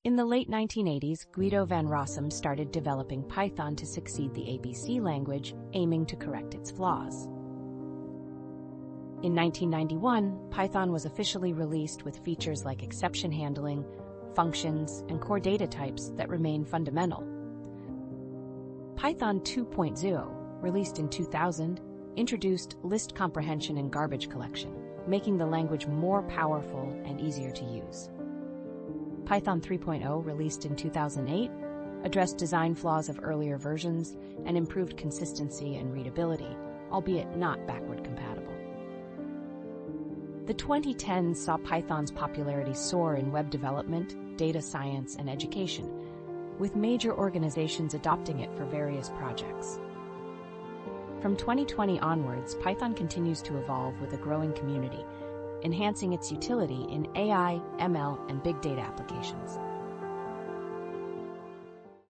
In the late 1980s, Guido van Rossum started developing Python to succeed the ABC language, aiming to correct its flaws. In 1991, Python was officially released with features like exception handling, functions, and core data types that remain fundamental. Python 2.0, released in 2000, introduced list comprehension and garbage collection, making the language more powerful and easier to use. Python 3.0, released in 2008, addressed design flaws of earlier versions and improved consistency and readability, albeit not backward compatible. The 2010s saw Python's popularity soar in web development, data science, and education, with major organizations adopting it for various projects. From 2020 onwards, Python continues to evolve with a growing community, enhancing its utility in AI, ML, and big data applications.